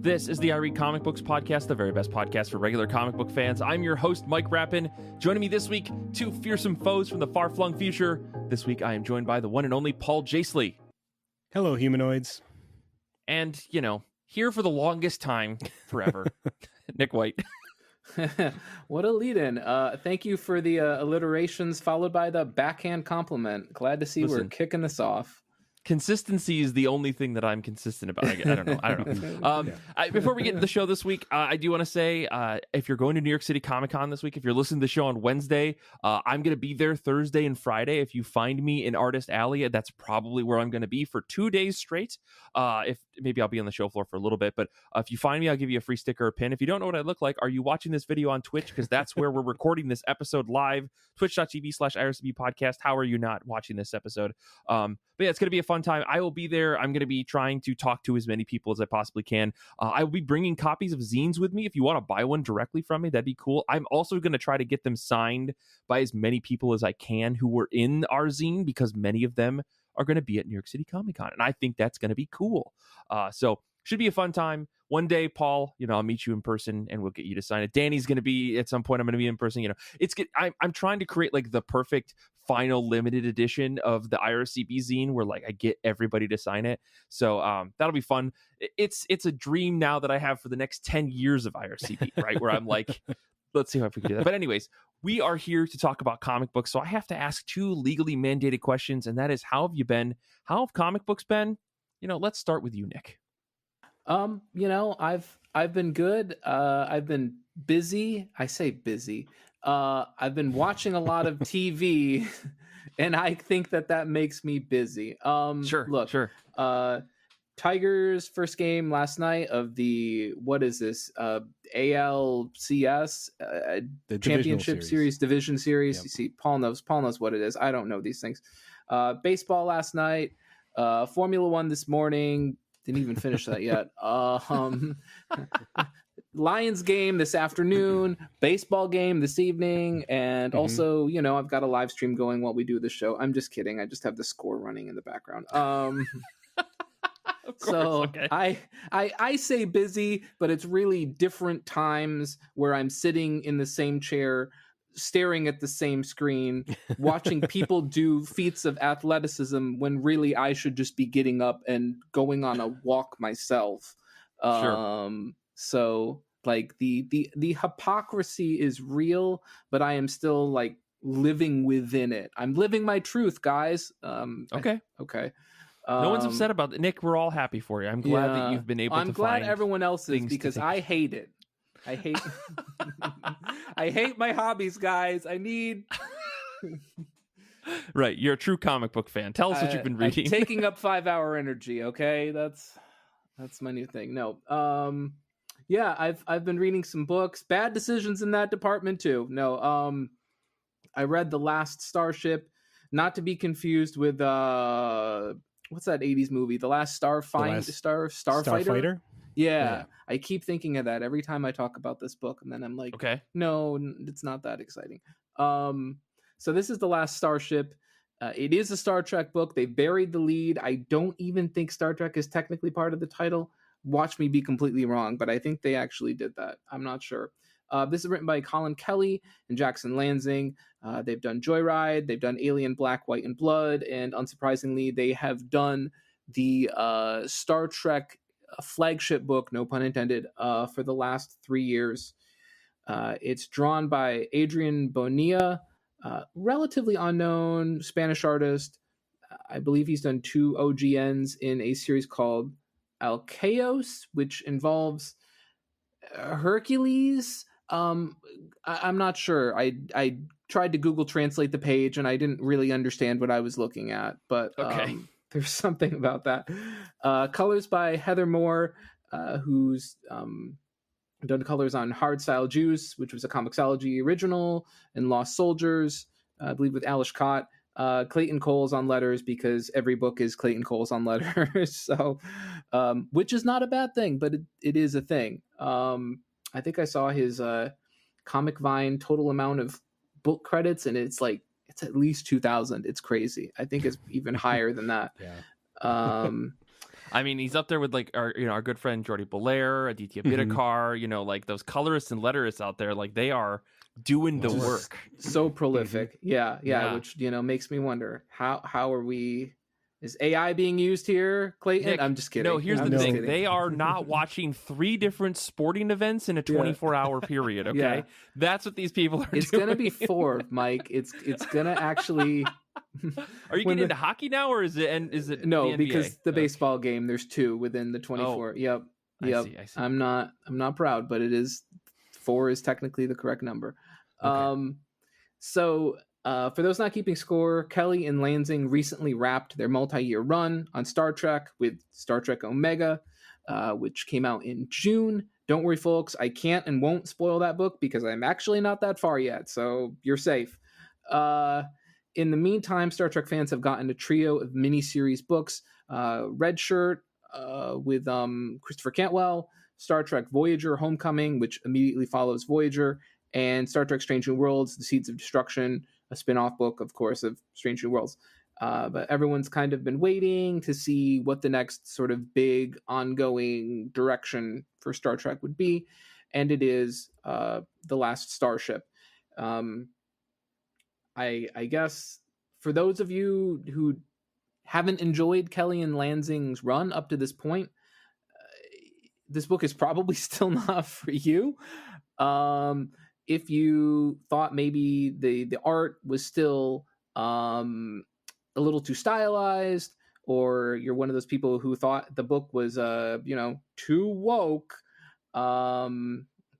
This is the I Read Comic Books podcast, the very best podcast for regular comic book fans. I'm your host, Mike Rapin. Joining me this week, two fearsome foes from the far-flung future. This week, I am joined by the one and only Paul Jasley. Hello, humanoids. And, here for the longest time, forever, Nick White. What a lead-in. Thank you for the alliterations, followed by the backhand compliment. Glad to see we're kicking this off. Consistency is the only thing that I'm consistent about. I don't know. Before we get into the show this week, I do want to say, if you're going to New York City Comic Con this week, if you're listening to the show on Wednesday, I'm going to be there Thursday and Friday. If you find me in Artist Alley, that's probably where I'm going to be for 2 days straight. If maybe I'll be on the show floor for a little bit, but if you find me, I'll give you a free sticker or pin. If you don't know what I look like, are you watching this video on Twitch? Because that's where we're recording this episode live, twitch.tv/IRCB podcast. How are you not watching this episode? But yeah, it's going to be a fun time. I will be there. I'm going to be trying to talk to as many people as I possibly can. I will be bringing copies of zines with me. If you want to buy one directly from me, that'd be cool. I'm also going to try to get them signed by as many people as I can who were in our zine, because many of them are going to be at New York City Comic Con, and I think that's going to be cool. So should be a fun time. One day, Paul, I'll meet you in person and we'll get you to sign it. Danny's going to be at some point. I'm going to be in person. It's good. I'm trying to create like the perfect final limited edition of the IRCB zine where like I get everybody to sign it. So that'll be fun. It's a dream now that I have for the next 10 years of IRCB, right? Where I'm like, let's see if we can do that. But anyways, we are here to talk about comic books. So I have to ask two legally mandated questions, and that is, how have you been? How have comic books been? Let's start with you, Nick. I've been good. I've been busy. I say busy. I've been watching a lot of TV, and I think that makes me busy. Sure. Tigers' first game last night of the, what is this? ALCS, the Championship Series, Division Series. Yep. You see, Paul knows what it is. I don't know these things. Baseball last night, Formula One this morning. Didn't even finish that yet. Lions game this afternoon, baseball game this evening, and also, I've got a live stream going while we do the show. I'm just kidding. I just have the score running in the background. Of course, okay. I say busy, but it's really different times where I'm sitting in the same chair, staring at the same screen, watching people do feats of athleticism when really I should just be getting up and going on a walk myself. Sure. So like the hypocrisy is real, but I am still like living within it. I'm living my truth, guys. Okay. Okay. No one's upset about it. Nick, we're all happy for you. I'm glad that you've been able to find. I'm glad everyone else is, because I hate it. I hate I hate my hobbies, guys. I need Right, you're a true comic book fan. Tell us what you've been reading. I'm taking up 5-hour energy, okay? That's my new thing. No. I've been reading some books. Bad decisions in that department too. No. I read The Last Starship, not to be confused with what's that 80s movie? The Last Starfighter? Yeah, I keep thinking of that every time I talk about this book, and then I'm like, okay, no, it's not that exciting. So this is The Last Starship. It is a Star Trek book. They buried the lead. I don't even think Star Trek is technically part of the title. Watch me be completely wrong, but I think they actually did that. I'm not sure. This is written by Colin Kelly and Jackson Lansing. They've done Joyride, they've done Alien, Black, White, and Blood, and unsurprisingly, they have done the Star Trek flagship book, no pun intended, for the last 3 years. It's drawn by Adrian Bonilla, relatively unknown Spanish artist. I believe he's done 2 OGNs in a series called Alcaeos, which involves Hercules. I'm not sure. I tried to Google translate the page and I didn't really understand what I was looking at, but okay. There's something about that. Colors by Heather Moore, who's done colors on Hardstyle Juice, which was a Comixology original, and Lost Soldiers, I believe with Alice Cott. Clayton Cole's on letters, because every book is Clayton Cole's on letters. So, which is not a bad thing, but it is a thing. I think I saw his Comic Vine total amount of book credits, and it's at least 2,000. It's crazy. I think it's even higher than that. Yeah. I mean, he's up there with like our good friend Jordi Belair, Aditya Bidikar, like those colorists and letterists out there, like they are doing the work. So prolific. Yeah, which makes me wonder how are we. Is AI being used here, Clayton? Nick, I'm just kidding. No, here's I'm the thing. kidding. They are not watching 3 different sporting events in a 24-hour period, okay? Yeah. That's what these people are It's doing. going to be 4, Mike. It's going to actually... Are you getting into hockey now, or is it No, the NBA? because the baseball game, there's 2 within the 24. Yep. I see. I'm not proud, but it is 4 is technically the correct number. Okay. So... for those not keeping score, Kelly and Lansing recently wrapped their multi-year run on Star Trek with Star Trek Omega, which came out in June. Don't worry, folks. I can't and won't spoil that book because I'm actually not that far yet, so you're safe. In the meantime, Star Trek fans have gotten a trio of miniseries books. Red Shirt with Christopher Cantwell, Star Trek Voyager Homecoming, which immediately follows Voyager, and Star Trek Strange New Worlds, The Seeds of Destruction, a spin-off book, of course, of Strange New Worlds. But everyone's kind of been waiting to see what the next sort of big ongoing direction for Star Trek would be. And it is The Last Starship. I guess for those of you who haven't enjoyed Kelly and Lansing's run up to this point, this book is probably still not for you. If you thought maybe the art was still a little too stylized, or you're one of those people who thought the book was too woke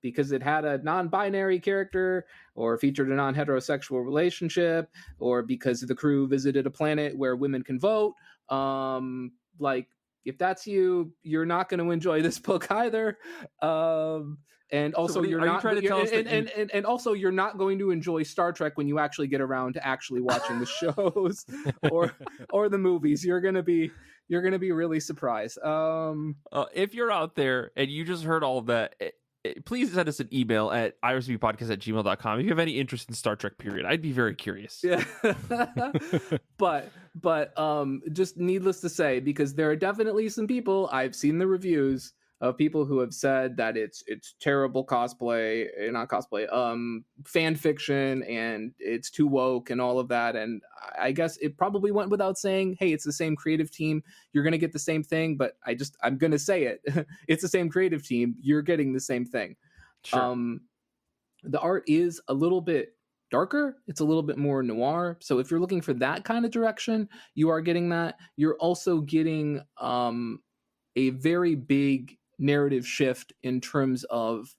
because it had a non-binary character or featured a non-heterosexual relationship, or because the crew visited a planet where women can vote, if that's you, you're not going to enjoy this book either. And also, you're not going to enjoy Star Trek when you actually get around to actually watching the shows or the movies. You're gonna be really surprised. If you're out there and you just heard all of that, please send us an email at irsbpodcast@gmail.com if you have any interest in Star Trek. Period. I'd be very curious. Yeah. but just needless to say, because there are definitely some people, I've seen the reviews of people who have said that it's terrible fan fiction, and it's too woke and all of that. And I guess it probably went without saying, hey, it's the same creative team, you're going to get the same thing. But I'm going to say it. It's the same creative team, you're getting the same thing. Sure. The art is a little bit darker. It's a little bit more noir. So if you're looking for that kind of direction, you are getting that. You're also getting a very big narrative shift in terms of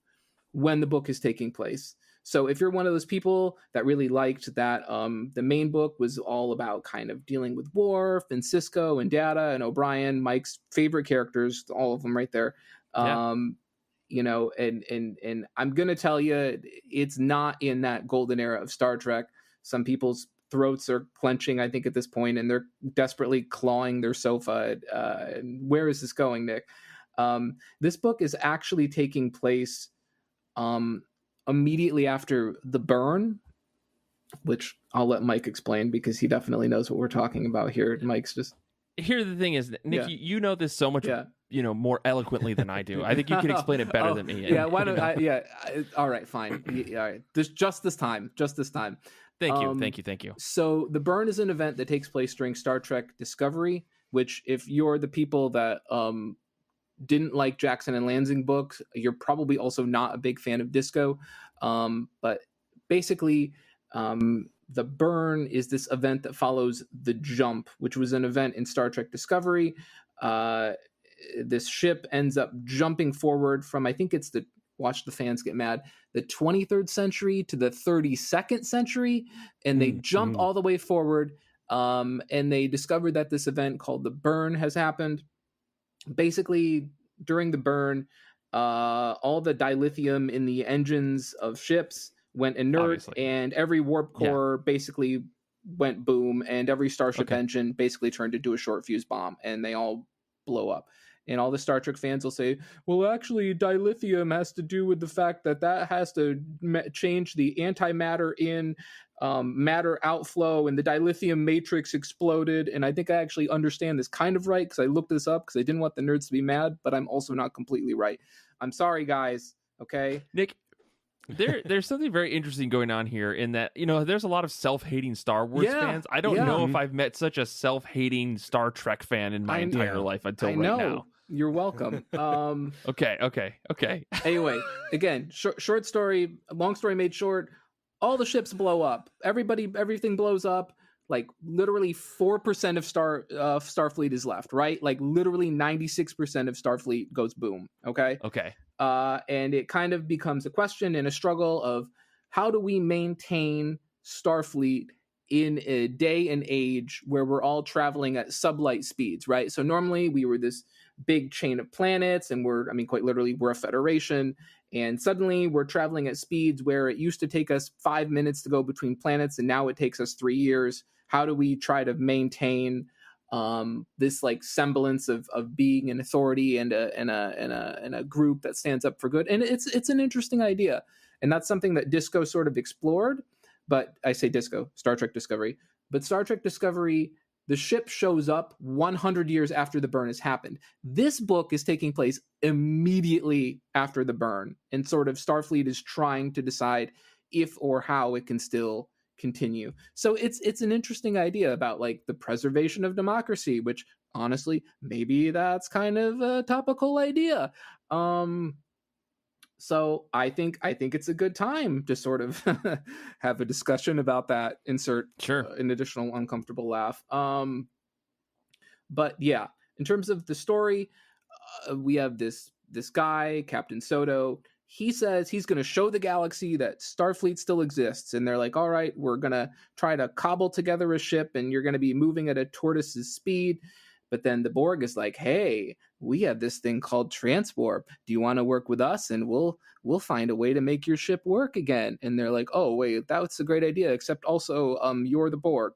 when the book is taking place. So if you're one of those people that really liked that the main book was all about kind of dealing with Worf and Sisko and Data and O'Brien, Mike's favorite characters, all of them right there. Yeah. And I'm going to tell you, it's not in that golden era of Star Trek. Some people's throats are clenching, I think, at this point, and they're desperately clawing their sofa. Where is this going, Nick? This book is actually taking place immediately after The Burn, which I'll let Mike explain because he definitely knows what we're talking about here. Mike's just... Here, the thing is, Nick, you know this so much, more eloquently than I do. I think you can explain it better than me. Why don't I? All right, fine. All right, just this time. Thank you. So The Burn is an event that takes place during Star Trek Discovery, which, if you're the people that didn't like Jackson and Lansing books, you're probably also not a big fan of Disco. But basically, The Burn is this event that follows The Jump, which was an event in Star Trek Discovery. This ship ends up jumping forward from, I think it's watch the fans get mad, the 23rd century to the 32nd century. And they jump all the way forward. And they discovered that this event called The Burn has happened. Basically, during the burn, all the dilithium in the engines of ships went inert, obviously, and every warp core basically went boom, and every Starship engine basically turned into a short fuse bomb, and they all blow up. And all the Star Trek fans will say, well, actually, dilithium has to do with the fact that has to change the antimatter in matter outflow and the dilithium matrix exploded. And I think I actually understand this kind of right because I looked this up because I didn't want the nerds to be mad, but I'm also not completely right. I'm sorry, guys. Okay, Nick, there's something very interesting going on here in that, there's a lot of self-hating Star Wars fans. I don't know if I've met such a self-hating Star Trek fan in my entire life until right now. You're welcome. Okay. Anyway, again, short story, long story made short, all the ships blow up. Everything blows up. Like literally 4% of Starfleet is left, right? Like literally 96% of Starfleet goes boom. Okay. And it kind of becomes a question and a struggle of how do we maintain Starfleet in a day and age where we're all traveling at sublight speeds, right? So normally we were this big chain of planets and quite literally we're a federation, and suddenly we're traveling at speeds where it used to take us 5 minutes to go between planets and now it takes us 3 years. How do we try to maintain this like semblance of being an authority and a group that stands up for good? And it's an interesting idea, and that's something that Disco sort of explored. But I say Disco, Star Trek Discovery. But Star Trek Discovery, the ship shows up 100 years after the burn has happened. This book is taking place immediately after the burn, and sort of Starfleet is trying to decide if or how it can still continue. So it's an interesting idea about like the preservation of democracy, which honestly, maybe that's kind of a topical idea. So I think it's a good time to sort of have a discussion about that. Insert an additional uncomfortable laugh. But yeah, in terms of the story, we have this guy, Captain Soto. He says he's going to show the galaxy that Starfleet still exists. And they're like, all right, we're going to try to cobble together a ship and you're going to be moving at a tortoise's speed. But then the Borg is like, hey, we have this thing called transport. Do you want to work with us? And we'll find a way to make your ship work again. And they're like, oh, wait, that's a great idea. Except also you're the Borg.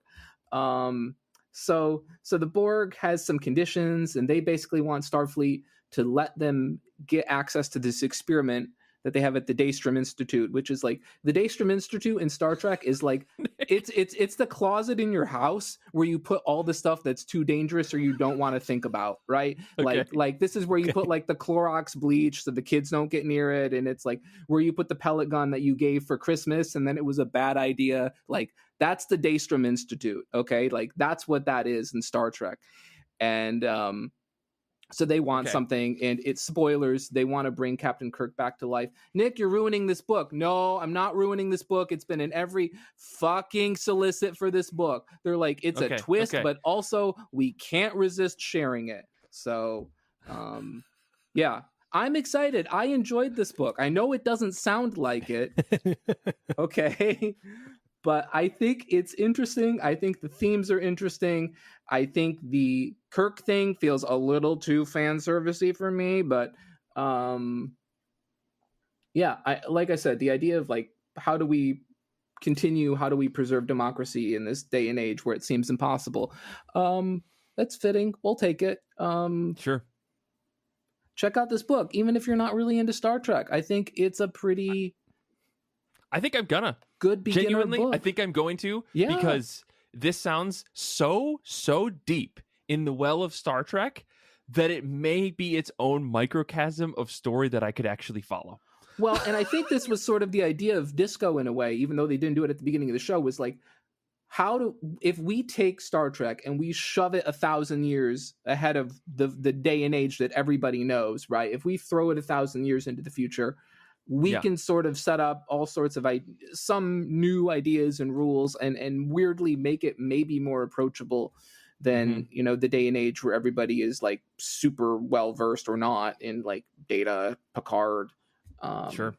So the Borg has some conditions and they basically want Starfleet to let them get access to this experiment that they have at the Daystrom Institute, which is like the Daystrom Institute in Star Trek is like it's the closet in your house where you put all the stuff that's too dangerous or you don't want to think about, right? Okay. Like this is where you put like the Clorox bleach so the kids don't get near it, and it's like where you put the pellet gun that you gave for Christmas and then it was a bad idea. Like that's the Daystrom Institute, okay? Like that's what that is in Star Trek. And so they want something, and it's spoilers. They want to bring Captain Kirk back to life. Nick, you're ruining this book. No, I'm not ruining this book. It's been in every fucking solicit for this book. They're like, it's a twist, but also we can't resist sharing it. So, yeah, I'm excited. I enjoyed this book. I know it doesn't sound like it. Okay. But I think it's interesting. I think the themes are interesting. I think the Kirk thing feels a little too fan servicey for me. But yeah, like I said, the idea of like how do we preserve democracy in this day and age where it seems impossible? That's fitting. We'll take it. Sure. Check out this book, even if you're not really into Star Trek. I think it's a pretty. I think I'm gonna. Good beginner Genuinely, book. I think I'm going to, Yeah. because this sounds so deep in the well of Star Trek that it may be its own microcosm of story that I could actually follow. Well, and I think this was sort of the idea of Disco in a way, even though they didn't do it at the beginning of the show, was like, if we take Star Trek and we shove it 1,000 years ahead of the day and age that everybody knows, right? If we throw it 1,000 years into the future, we can sort of set up all sorts of some new ideas and rules and weirdly make it maybe more approachable than, the day and age where everybody is like super well versed or not in like Data, Picard. Sure.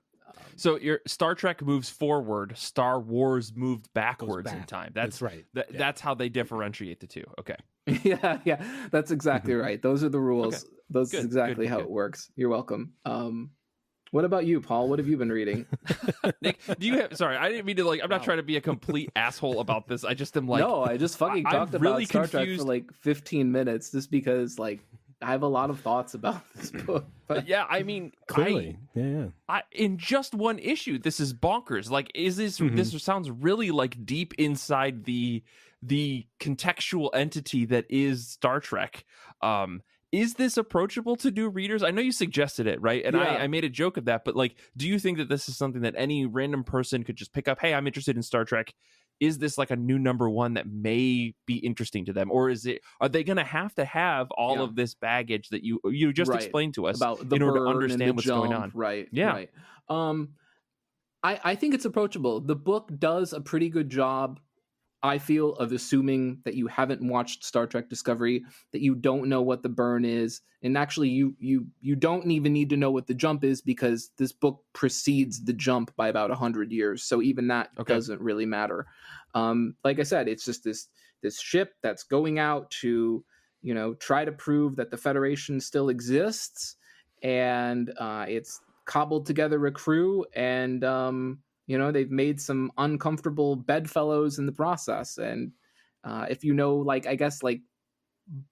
So your Star Trek moves forward, Star Wars moved backwards in time. That's right. That's how they differentiate the two. Okay. Yeah. That's exactly right. Those are the rules. Okay. Those is exactly how it works. You're welcome. What about you, Paul? What have you been reading? Nick, do you have? Sorry, I didn't mean to I'm not trying to be a complete asshole about this. I just am like. No, I just fucking talked about Star Trek for like 15 minutes just because I have a lot of thoughts about this book. But Yeah, I mean, Clearly. in just one issue, this is bonkers. Like, is this this sounds really like deep inside the contextual entity that is Star Trek. Is this approachable to new readers? I know you suggested it, right? And I made a joke of that, but like, do you think that this is something that any random person could just pick up? Hey, I'm interested in Star Trek. Is this like a new #1 that may be interesting to them, or are they going to have all of this baggage that you just explained to us about the in order to burn understand and the what's jump, going on? Right. Yeah. Right. I think it's approachable. The book does a pretty good job, I feel, of assuming that you haven't watched Star Trek Discovery, that you don't know what the burn is, and actually you don't even need to know what the jump is, because this book precedes the jump by about 100 years. So even that doesn't really matter. Like I said, it's just this ship that's going out to, try to prove that the Federation still exists, and it's cobbled together a crew, and they've made some uncomfortable bedfellows in the process. And if I guess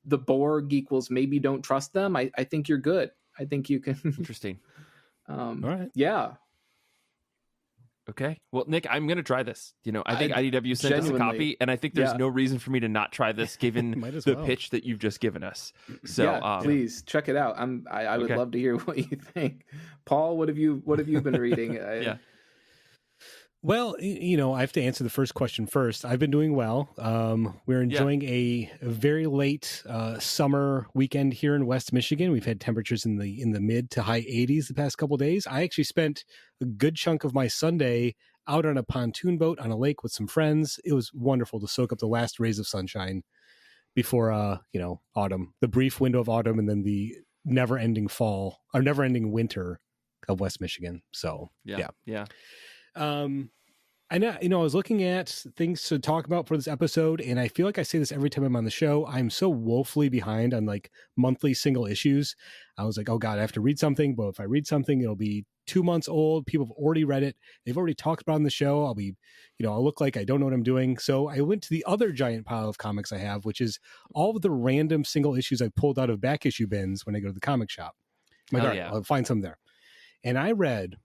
the Borg equals maybe don't trust them, I think you're good. I think you can. Interesting. All right. Yeah. Okay. Well, Nick, I'm going to try this. I think IDW sent us a copy, and I think there's no reason for me to not try this given the pitch that you've just given us. So please check it out. I would love to hear what you think. Paul, what have you been reading? Yeah. Well, I have to answer the first question first. I've been doing well. We're enjoying a very late summer weekend here in West Michigan. We've had temperatures in the mid to high 80s the past couple of days. I actually spent a good chunk of my Sunday out on a pontoon boat on a lake with some friends. It was wonderful to soak up the last rays of sunshine before autumn, the brief window of autumn, and then the never-ending fall or never-ending winter of West Michigan. So yeah. I know, I was looking at things to talk about for this episode, and I feel like I say this every time I'm on the show. I'm so woefully behind on monthly single issues. I was like, oh God, I have to read something, but if I read something, it'll be 2 months old. People have already read it. They've already talked about it on the show. I'll look like I don't know what I'm doing. So I went to the other giant pile of comics I have, which is all of the random single issues I pulled out of back issue bins when I go to the comic shop. I'll find some there. And I read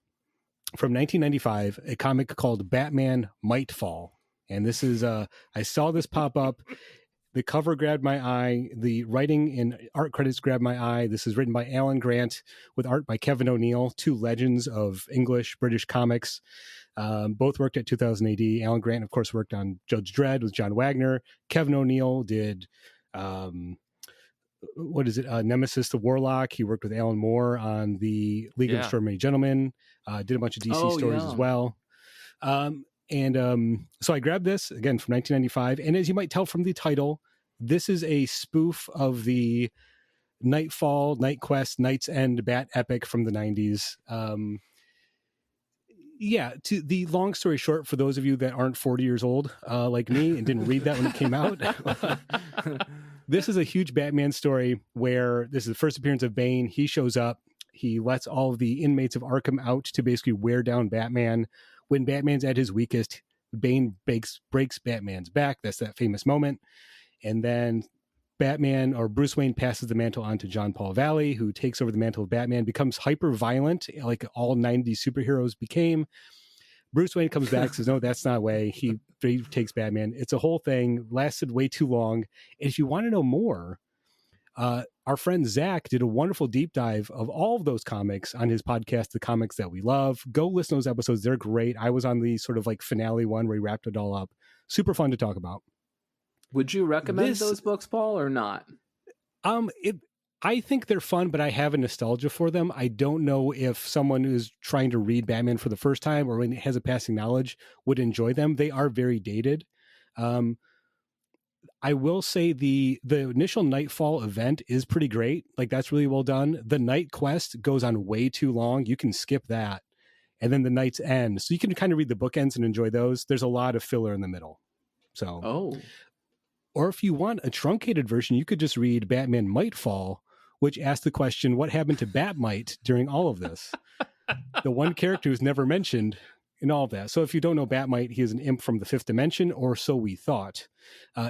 from 1995, a comic called Batman Mitefall. And this is, I saw this pop up. The cover grabbed my eye. The writing and art credits grabbed my eye. This is written by Alan Grant with art by Kevin O'Neill, two legends of English-British comics. Both worked at 2000 AD. Alan Grant, of course, worked on Judge Dredd with John Wagner. Kevin O'Neill did... Nemesis the Warlock. He worked with Alan Moore on the League of Extraordinary Gentlemen, did a bunch of DC stories as well. So I grabbed this again from 1995. And as you might tell from the title, this is a spoof of the Nightfall, Night Quest, Night's End Bat epic from the 90s. To the long story short, for those of you that aren't 40 years old like me and didn't read that when it came out, this is a huge Batman story where this is the first appearance of Bane. He shows up. He lets all of the inmates of Arkham out to basically wear down Batman. When Batman's at his weakest, Bane breaks Batman's back. That's that famous moment. And then Batman, or Bruce Wayne, passes the mantle on to John Paul Valley, who takes over the mantle of Batman, becomes hyper violent like all 90s superheroes became. Bruce Wayne comes back, says, no, that's not the way. He takes Batman. It's a whole thing, lasted way too long. And if you want to know more, our friend Zach did a wonderful deep dive of all of those comics on his podcast, The Comics That We Love. Go listen to those episodes. They're great. I was on the sort of finale one where he wrapped it all up. Super fun to talk about. Would you recommend those books, Paul, or not? I think they're fun, but I have a nostalgia for them. I don't know if someone who's trying to read Batman for the first time or has a passing knowledge would enjoy them. They are very dated. I will say the initial Nightfall event is pretty great. That's really well done. The Night Quest goes on way too long. You can skip that. And then the Night's End. So you can kind of read the bookends and enjoy those. There's a lot of filler in the middle. Or if you want a truncated version, you could just read Batman Mitefall, which asks the question, what happened to Bat-Mite during all of this? The one character who's never mentioned and all of that. So if you don't know Batmite, he is an imp from the fifth dimension, or so we thought.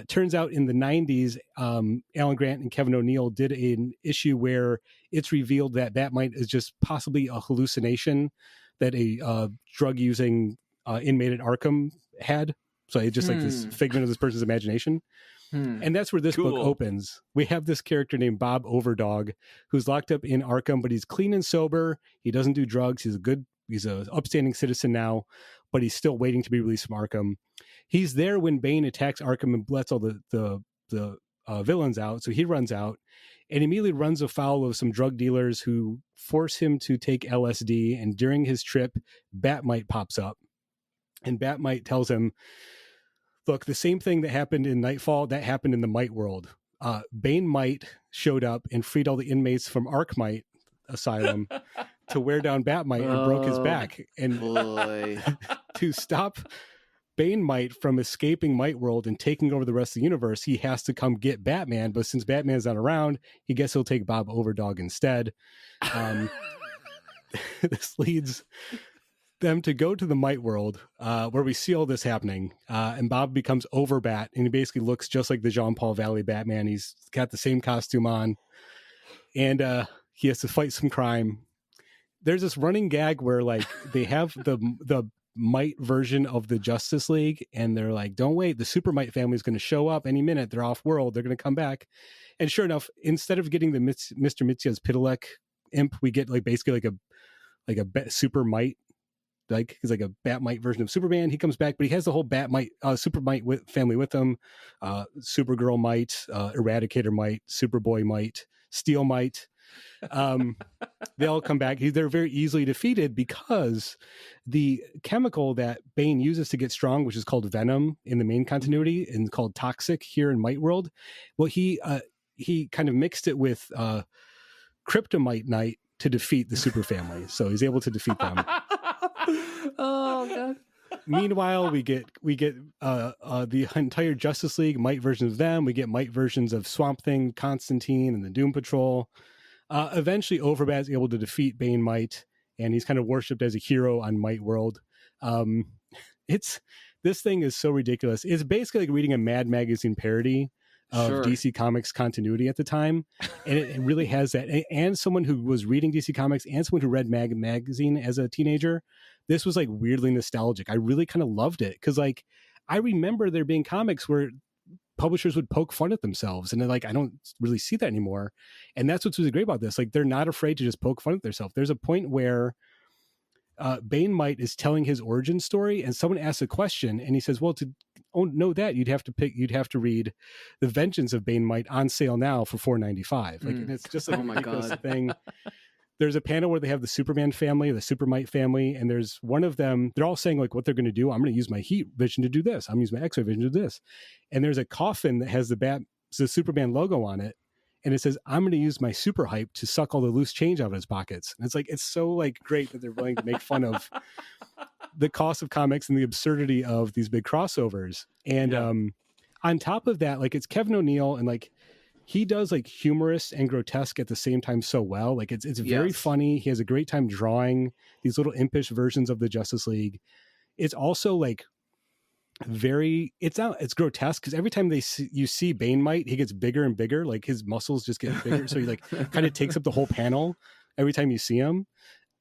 Turns out in the 90s, Alan Grant and Kevin O'Neill did an issue where it's revealed that Batmite is just possibly a hallucination that a drug-using inmate at Arkham had. So it's just like this figment of this person's imagination. And that's where this book opens. We have this character named Bob Overdog, who's locked up in Arkham, but he's clean and sober. He doesn't do drugs. He's an upstanding citizen now, but he's still waiting to be released from Arkham. He's there when Bane attacks Arkham and lets all the villains out. So he runs out and immediately runs afoul of some drug dealers who force him to take LSD. And during his trip, Batmite pops up, and Batmite tells him, look, the same thing that happened in Nightfall, that happened in the Mite world. Bane Mite showed up and freed all the inmates from Arkmite Asylum to wear down Batmite and broke his back. And to stop Bane Mite from escaping Mite World and taking over the rest of the universe, he has to come get Batman. But since Batman's not around, he guess he'll take Bob Overdog instead. This leads them to go to the Mite World, where we see all this happening. And Bob becomes Overbat, and he basically looks just like the Jean-Paul Valley Batman. He's got the same costume on, and he has to fight some crime. There's this running gag where like they have the Mite version of the Justice League, and they're like, don't wait, the Super Mite family is going to show up any minute. They're off world. They're going to come back. And sure enough, instead of getting the Mr. Mitzia's Pidalek imp, we get like basically like a Super Mite. Like he's like a Batmite version of Superman. He comes back, but he has the whole Batmite, Super Mite family with him. Supergirl Mite, Eradicator Mite, Superboy Mite, Steel Mite. They all come back. They're very easily defeated because the chemical that Bane uses to get strong, which is called Venom in the main continuity and called Toxic here in Mite World. Well, he kind of mixed it with Kryptonite Night to defeat the Super Family. So he's able to defeat them. Oh god. Meanwhile, we get the entire Justice League Mite versions of them. We get Mite versions of Swamp Thing, Constantine, and the Doom Patrol. Eventually, Overbat is able to defeat Bane Mite, and he's kind of worshipped as a hero on Mite World. This thing is so ridiculous. It's basically like reading a Mad Magazine parody of DC Comics continuity at the time, and it really has that. And someone who was reading DC Comics and someone who read Magazine as a teenager, this was like weirdly nostalgic. I really kind of loved it because like I remember there being comics where publishers would poke fun at themselves, and like I don't really see that anymore. And that's what's really great about this. Like they're not afraid to just poke fun at themselves. There's a point where Bane Mite is telling his origin story, and someone asks a question, and he says, "Well, to know that you'd have to read The Vengeance of Bane Mite on sale now for $4.95." Like, and it's just like a ridiculous thing. There's a panel where they have the Superman family, the Super Mite family, and there's one of them. They're all saying like what they're going to do. I'm going to use my heat vision to do this. I'm going to use my X-ray vision to do this. And there's a coffin that has the Superman logo on it. And it says, I'm going to use my super hype to suck all the loose change out of his pockets. And it's like, it's so like great that they're willing to make fun of the cost of comics and the absurdity of these big crossovers. And on top of that, like it's Kevin O'Neill, and like he does like humorous and grotesque at the same time so well. Like it's very funny. He has a great time drawing these little impish versions of the Justice League. It's also like it's grotesque because every time you see Bane Mite, he gets bigger and bigger. Like his muscles just get bigger. So he like kind of takes up the whole panel every time you see him.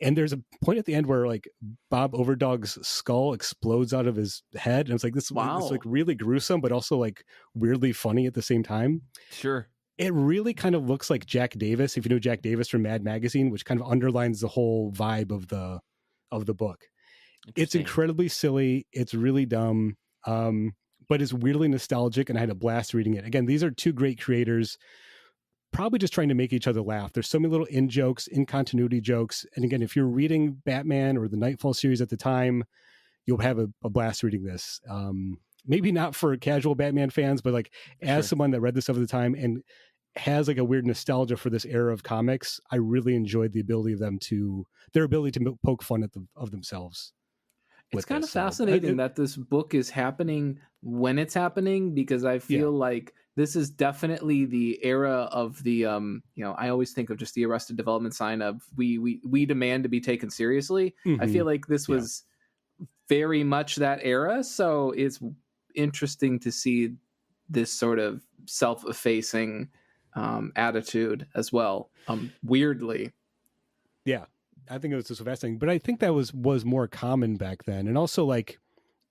And there's a point at the end where like Bob Overdog's skull explodes out of his head. And it's like, this it's like really gruesome, but also like weirdly funny at the same time. Sure. It really kind of looks like Jack Davis, if you know Jack Davis from Mad Magazine, which kind of underlines the whole vibe of the book. It's incredibly silly. It's really dumb, but it's weirdly nostalgic, and I had a blast reading it. Again, these are two great creators, probably just trying to make each other laugh. There's so many little in-jokes, in-continuity jokes. And again, if you're reading Batman or the Nightfall series at the time, you'll have a blast reading this. Maybe not for casual Batman fans, but like as someone that read this over the time and has like a weird nostalgia for this era of comics, I really enjoyed their ability to poke fun of themselves. It's kind of fascinating that this book is happening when it's happening, because I feel like this is definitely the era of the I always think of just the Arrested Development sign of we demand to be taken seriously. I feel like this was very much that era. So it's interesting to see this sort of self-effacing attitude as well. Weirdly. Yeah, I think it was just fascinating, but I think that was more common back then. And also, like,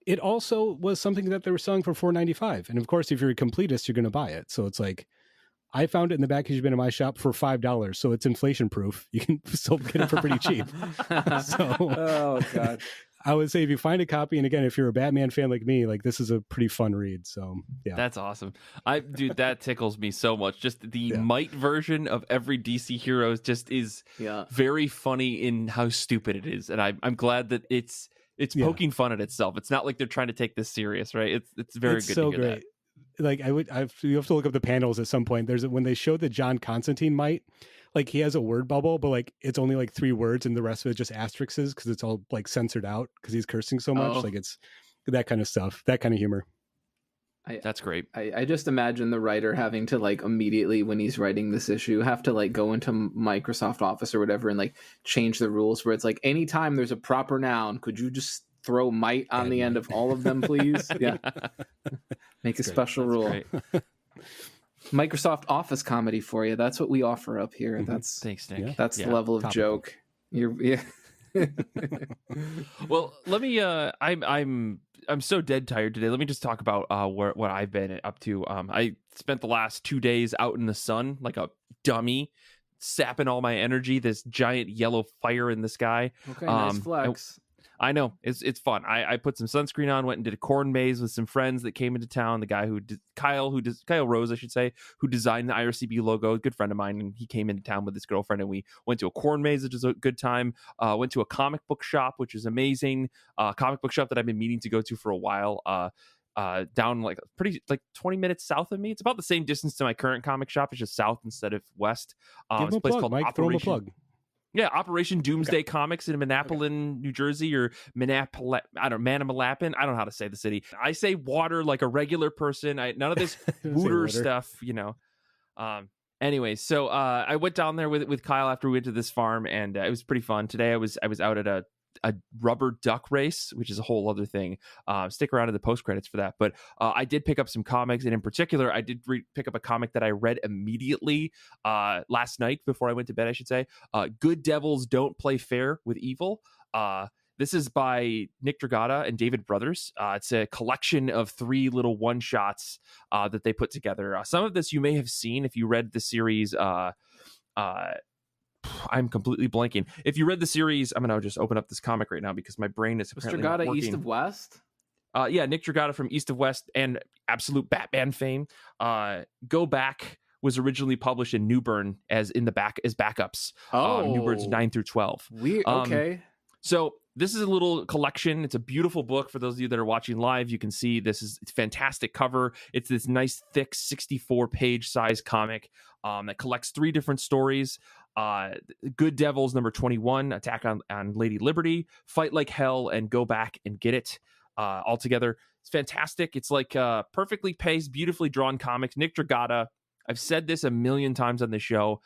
it also was something that they were selling for $4.95. And of course, if you're a completist, you're going to buy it. So it's like, I found it in the back issue bin in my shop for $5. So it's inflation proof. You can still get it for pretty cheap. So, oh God. I would say if you find a copy, and again, if you're a Batman fan like me, like, this is a pretty fun read. So yeah, that's awesome. Dude, that tickles me so much. Just the Might version of every DC hero just is very funny in how stupid it is, and I'm glad that it's poking fun at itself. It's not like they're trying to take this serious, right? It's very good. So to hear great. Like you have to look up the panels at some point. There's when they showed the John Constantine Might. Like, he has a word bubble, but like it's only like 3 words, and the rest of it just asterisks because it's all like censored out because he's cursing so much. Like, it's that kind of stuff, that kind of humor. That's great. I just imagine the writer having to, like, immediately when he's writing this issue, have to like go into Microsoft Office or whatever and like change the rules where it's like, anytime there's a proper noun, could you just throw might on the end of all of them, please? Yeah. Make a special rule. Microsoft Office comedy for you. That's what we offer up here. That's thanks, Nick. Yeah. That's the level of joke. Well, let me. I'm so dead tired today. Let me just talk about what I've been up to. I spent the last 2 days out in the sun like a dummy, sapping all my energy. This giant yellow fire in the sky. Okay, nice flex. I know it's fun. I put some sunscreen on, went and did a corn maze with some friends that came into town. The guy Kyle Rose, I should say, who designed the IRCB logo, a good friend of mine, and he came into town with his girlfriend, and we went to a corn maze, which was a good time. Went to a comic book shop, which is amazing. Comic book shop that I've been meaning to go to for a while. Down like 20 minutes south of me. It's about the same distance to my current comic shop. It's just south instead of west. Give him a plug, Mike. Throw him a plug. Yeah, Operation Doomsday Comics in Manalapan, New Jersey, or Manalapan. I don't know how to say the city. I say water like a regular person. None of this wooter stuff, you know. Anyway, so I went down there with Kyle after we went to this farm, and it was pretty fun. Today I was out at a rubber duck race, which is a whole other thing. Stick around in the post credits for that. But I did pick up some comics, and in particular, I did pick up a comic that I read immediately last night before I went to bed, I should say. Good Devils Don't Play Fair with Evil. This is by Nick Dragata and David Brothers. It's a collection of 3 little one-shots that they put together. Some of this you may have seen if you read the series. I'm completely blanking. If you read the series, I'm going to just open up this comic right now because my brain is apparently not working. East of West? Yeah, Nick Dragata from East of West and absolute Batman fame. Go Back was originally published in New Bern as backups. New Bern's 9 through 12. Weird. Okay. So this is a little collection. It's a beautiful book. For those of you that are watching live, you can see it's fantastic cover. It's this nice, thick, 64-page size comic that collects 3 different stories. Good Devils number 21, Attack on Lady Liberty, Fight Like Hell, and Go Back and Get It. All together, it's fantastic. It's like perfectly paced, beautifully drawn comics. Nick Dragata, I've said this a million times on the show,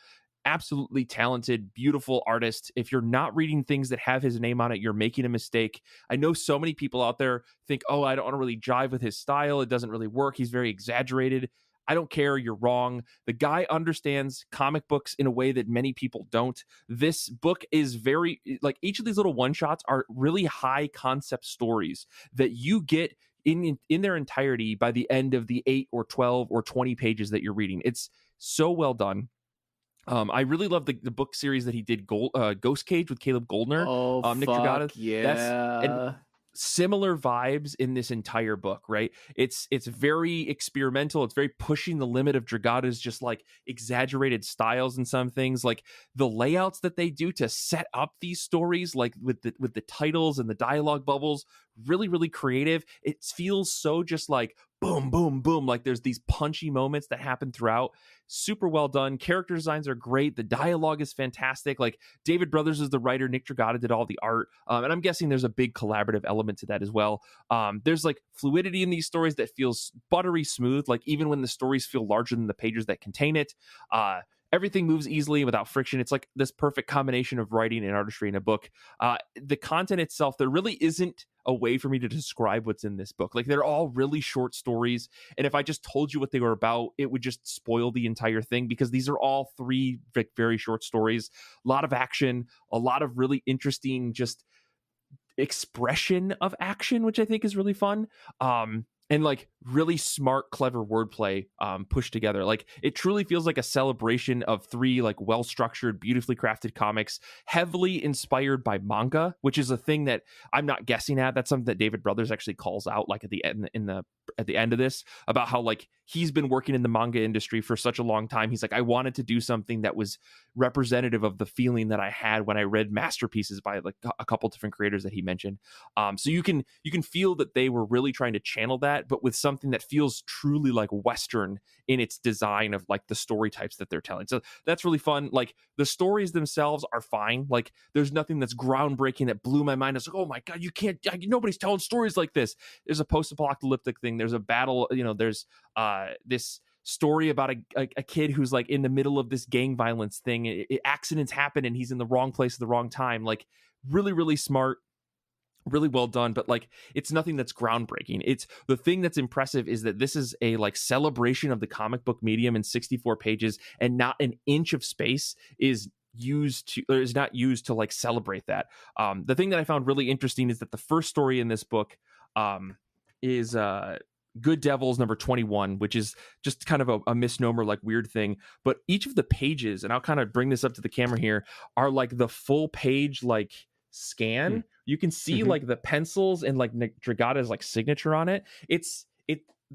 absolutely talented, beautiful artist. If you're not reading things that have his name on it, you're making a mistake. I know so many people out there think, oh, I don't want to really jive with his style. It doesn't really work. He's very exaggerated. I don't care. You're wrong. The guy understands comic books in a way that many people don't. This book is very, like, each of these little one-shots are really high concept stories that you get in their entirety by the end of the 8 or 12 or 20 pages that you're reading. It's so well done. I really love the book series that he did, Ghost Cage with Caleb Goldner. Oh, Nick Dragata. Yeah. Similar vibes in this entire book, right? It's very experimental. It's very pushing the limit of Dragata's just like exaggerated styles and some things, like the layouts that they do to set up these stories, like with the titles and the dialogue bubbles, really, really creative. It feels so just like boom, boom, boom. Like there's these punchy moments that happen throughout. Super well done. Character designs are great. The dialogue is fantastic. Like David Brothers is the writer. Nick Dragata did all the art. And I'm guessing there's a big collaborative element to that as well. There's like fluidity in these stories that feels buttery smooth. Like even when the stories feel larger than the pages that contain it. everything moves easily without friction. It's like this perfect combination of writing and artistry in a book. The content itself, there really isn't a way for me to describe what's in this book. Like, they're all really short stories, and if I just told you what they were about, it would just spoil the entire thing, because these are all 3 very short stories. A lot of action, a lot of really interesting just expression of action, which I think is really fun. And like really smart, clever wordplay pushed together. Like, it truly feels like a celebration of 3 like well-structured, beautifully crafted comics, heavily inspired by manga, which is a thing that I'm not guessing at. That's something that David Brothers actually calls out, like at the end at the end of this, about how like he's been working in the manga industry for such a long time. He's like, I wanted to do something that was representative of the feeling that I had when I read masterpieces by like a couple different creators that he mentioned. So you can feel that they were really trying to channel that, but with something that feels truly like Western in its design of like the story types that they're telling. So that's really fun. Like, the stories themselves are fine. Like, there's nothing that's groundbreaking that blew my mind. It's like, oh my God, you can't, nobody's telling stories like this. There's a post-apocalyptic thing. There's a battle, there's this story about a kid who's like in the middle of this gang violence thing. Accidents happen and he's in the wrong place at the wrong time. Like, really, really smart, really well done, but like, it's nothing that's groundbreaking. It's the thing that's impressive is that this is a like celebration of the comic book medium in 64 pages, and not an inch of space is not used to like celebrate that. The thing that I found really interesting is that the first story in this book is Good Devils number 21, which is just kind of a misnomer, like weird thing. But each of the pages, and I'll kind of bring this up to the camera here, are like the full page like scan. You can see like the pencils and like Dragata's like signature on it.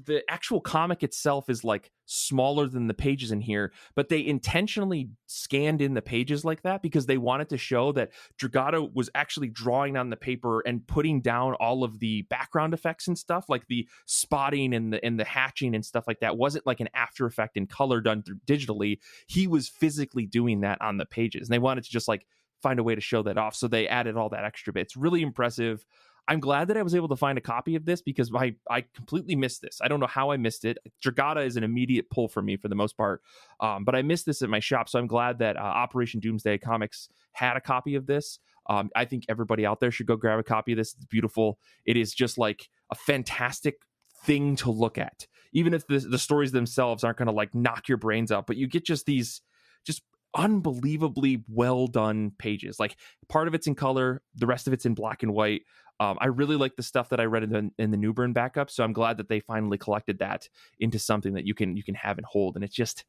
The actual comic itself is like smaller than the pages in here, but they intentionally scanned in the pages like that because they wanted to show that Dragata was actually drawing on the paper and putting down all of the background effects and stuff, like the spotting and the hatching and stuff like that. Wasn't like an after effect in color done through digitally. He was physically doing that on the pages, and they wanted to just like find a way to show that off, so they added all that extra bit. It's really impressive. I'm glad that I was able to find a copy of this, because I completely missed this. I don't know how I missed it. Dragata is an immediate pull for me for the most part, but I missed this at my shop, so I'm glad that Operation Doomsday Comics had a copy of this. I think everybody out there should go grab a copy of this. It's beautiful. It is just like a fantastic thing to look at, even if the stories themselves aren't going to like knock your brains out, but you get just these just unbelievably well done pages. Like, part of it's in color, the rest of it's in black and white. I really like the stuff that I read in the Newburn backup, so I'm glad that they finally collected that into something that you can have and hold. And it's just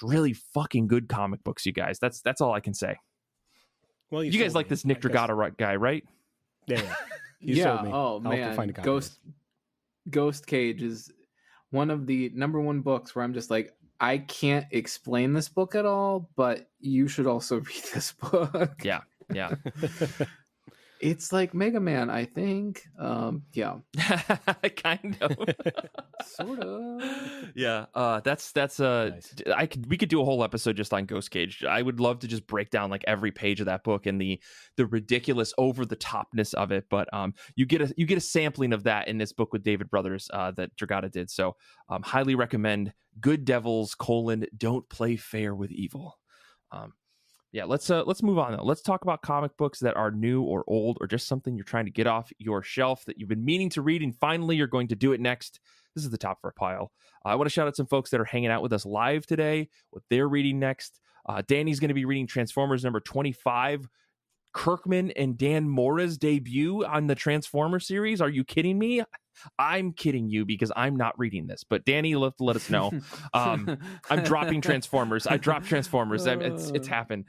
really fucking good comic books, you guys. That's all I can say. Well, you guys like this Nick Dragata guy, right? Yeah. Yeah. Oh man, Ghost Cage is one of the number 1 books where I'm just like, I can't explain this book at all, but you should also read this book. Yeah. It's like Mega Man, I think. Yeah. Kind of. Sort of. Yeah. That's nice. We could do a whole episode just on Ghost Cage. I would love to just break down like every page of that book and the ridiculous over the topness of it. But you get a sampling of that in this book with David Brothers that Dragata did. So highly recommend Good Devils: Don't Play Fair with Evil. Yeah, let's move on though. Let's talk about comic books that are new or old, or just something you're trying to get off your shelf that you've been meaning to read, and finally you're going to do it next. This is the top of our pile. I want to shout out some folks that are hanging out with us live today, what they're reading next. Danny's going to be reading Transformers number 25, Kirkman and Dan Mora's debut on the Transformer series. Are you kidding me? I'm kidding you, because I'm not reading this. But Danny, you'll have to let us know. I'm dropping Transformers. I dropped Transformers. It's happened.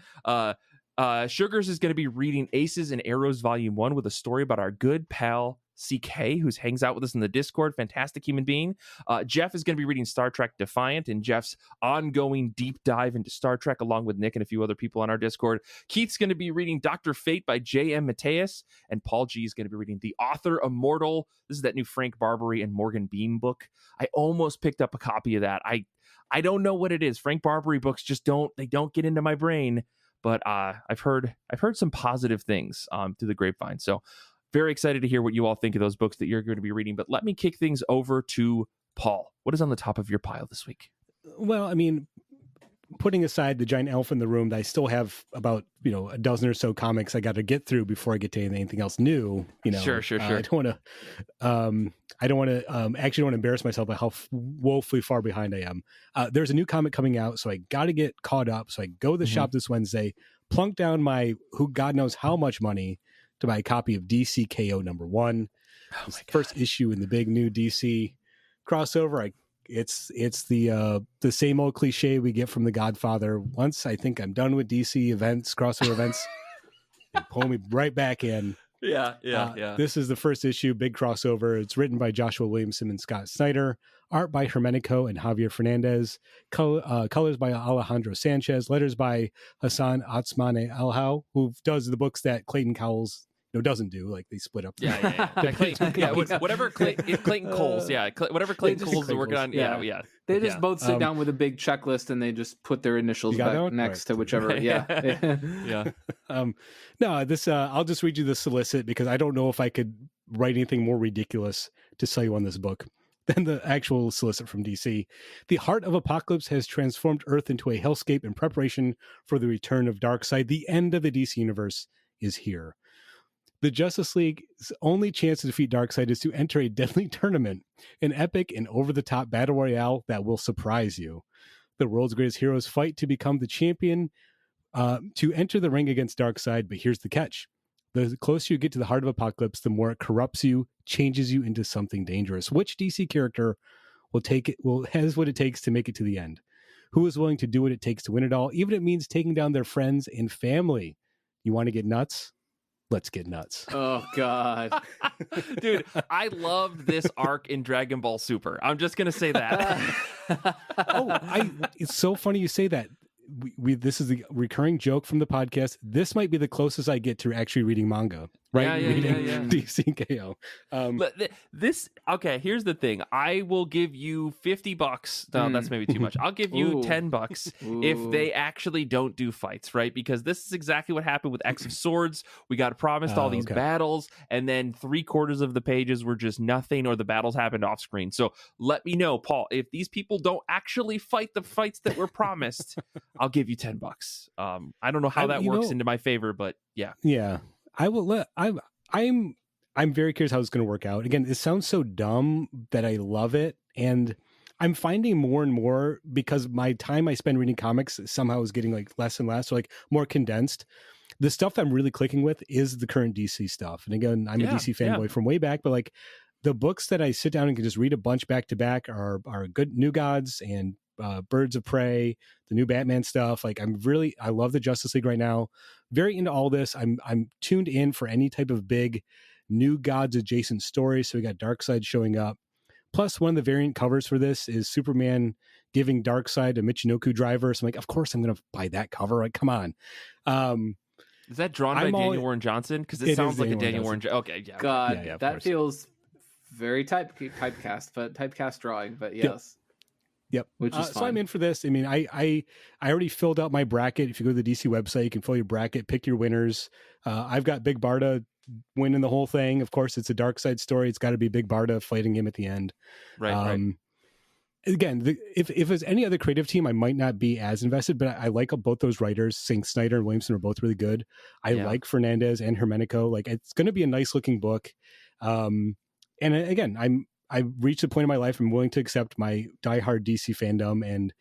Sugars is going to be reading Aces and Arrows Volume 1 with a story about our good pal CK, who hangs out with us in the Discord. Fantastic human being. Jeff is going to be reading Star Trek Defiant and Jeff's ongoing deep dive into Star Trek, along with Nick and a few other people on our Discord. Keith's going to be reading Dr. Fate by J.M. Mateus, and Paul G is going to be reading The Author Immortal. This is that new Frank Barbary and Morgan Beam book. I almost picked up a copy of that. I don't know what it is. Frank Barbary books just don't get into my brain, but I've heard some positive things through the grapevine. So very excited to hear what you all think of those books that you're going to be reading. But let me kick things over to Paul. What is on the top of your pile this week? Well, I mean, putting aside the giant elephant in the room, that I still have about a dozen or so comics I got to get through before I get to anything else new. Sure. I don't want to. I don't want to actually don't want to embarrass myself by how woefully far behind I am. There's a new comic coming out, so I got to get caught up. So I go to the shop this Wednesday, plunk down my God knows how much money to buy a copy of DC KO #1. It's the first issue in the big new DC crossover. It's the same old cliche we get from The Godfather. Once I think I'm done with DC events, crossover events, they pull me right back in. Yeah. This is the first issue, big crossover. It's written by Joshua Williamson and Scott Snyder, art by Hermenico and Javier Fernandez, colors by Alejandro Sanchez, letters by Hassan Atsmane Alhau, who does the books that Clayton Cowles doesn't do. Like they split up. Yeah. Whatever Clayton Coles. Yeah, whatever Clayton Coles is working on. Yeah. They just both sit down with a big checklist and they just put their initials back next to whichever. Right. Yeah. No, this I'll just read you the solicit because I don't know if I could write anything more ridiculous to sell you on this book than the actual solicit from DC. The heart of Apocalypse has transformed Earth into a hellscape in preparation for the return of Darkseid. The end of the DC universe is here. The Justice League's only chance to defeat Darkseid is to enter a deadly tournament, an epic and over-the-top battle royale that will surprise you. The world's greatest heroes fight to become the champion, to enter the ring against Darkseid, but here's the catch. The closer you get to the heart of Apocalypse, the more it corrupts you, changes you into something dangerous. Which DC character has what it takes to make it to the end? Who is willing to do what it takes to win it all, even if it means taking down their friends and family? You want to get nuts? Let's get nuts. Oh, God. Dude, I loved this arc in Dragon Ball Super. I'm just going to say that. It's so funny you say that. This is the recurring joke from the podcast. This might be the closest I get to actually reading manga, right? Reading DC KO. Okay, here's the thing. I will give you $50. No, that's maybe too much. I'll give you $10 if they actually don't do fights, right? Because this is exactly what happened with X of Swords. We got promised all these battles, and then 3/4 of the pages were just nothing, or the battles happened off screen. So let me know, Paul, if these people don't actually fight the fights that were promised, I'll give you $10. I don't know how that works into my favor, but yeah. I will I'm very curious how it's going to work out. Again, it sounds so dumb that I love it, and I'm finding more and more, because my time I spend reading comics somehow is getting like less and less, so like more condensed. The stuff I'm really clicking with is the current DC stuff. And again, I'm a DC fanboy from way back, but like the books that I sit down and can just read a bunch back to back are good. New Gods and Birds of Prey, the new Batman stuff. Like I love the Justice League right now. Very into all this. I'm tuned in for any type of big New Gods adjacent story. So we got Darkseid showing up. Plus, one of the variant covers for this is Superman giving Darkseid a Michinoku driver. So I'm like, of course I'm going to buy that cover. Like, come on. Is that drawn by Daniel Warren Johnson? Because it sounds like a Daniel Warren Johnson. Okay, yeah. God, that feels very typecast, but typecast drawing. But yes. Yep. Which is so I'm in for this. I mean, I already filled out my bracket. If you go to the DC website, you can fill your bracket, pick your winners. I've got Big Barda winning the whole thing. Of course, it's a Darkseid story. It's got to be Big Barda fighting him at the end. Right. Again, if it was any other creative team, I might not be as invested, but I like both those writers. Saying Snyder and Williamson are both really good. I like Fernandez and Hermenico. Like, it's going to be a nice looking book. And again, I reached a point in my life I'm willing to accept my diehard DC fandom, and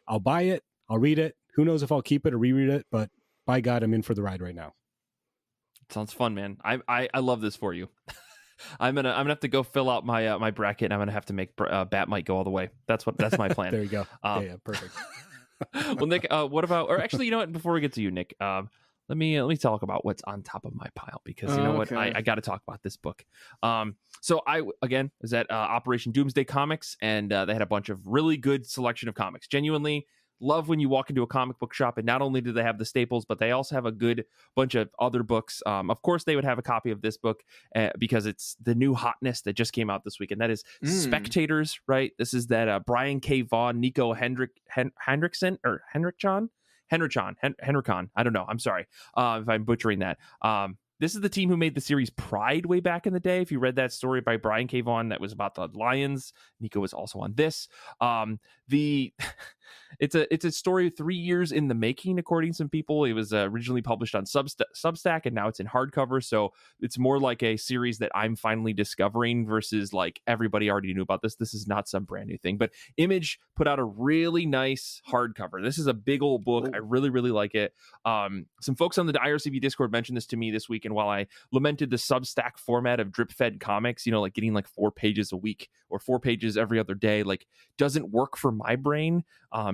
I'll buy it. I'll read it. Who knows if I'll keep it or reread it, but by God, I'm in for the ride right now. Sounds fun, man. I love this for you. I'm gonna have to go fill out my my bracket, and I'm gonna have to make Batmite go all the way. That's my plan. There you go. Perfect. Well, Nick, what about? Or actually, you know what? Before we get to you, Nick, let me talk about what's on top of my pile, because you know what, I got to talk about this book. So I again was at Operation Doomsday Comics, and they had a bunch of really good selection of comics. Genuinely love when you walk into a comic book shop, and not only do they have the staples, but they also have a good bunch of other books. Of course, they would have a copy of this book because it's the new hotness that just came out this week, and that is Spectators. Right, this is that Brian K. Vaughan, Nico Hendrickson. I don't know. I'm sorry if I'm butchering that. This is the team who made the series Pride way back in the day. If you read that story by Brian K. Vaughan that was about the Lions, Nico was also on this. it's a story 3 years in the making, according to some people. It was originally published on Substack, and now it's in hardcover. So it's more like a series that I'm finally discovering versus like everybody already knew about this. This is not some brand new thing. But Image put out a really nice hardcover. This is a big old book. I really, really like it. Some folks on the IRCB Discord mentioned this to me this week, and while I lamented the Substack format of drip-fed comics, you know, like getting like 4 pages a week or 4 pages every other day, like doesn't work for my brain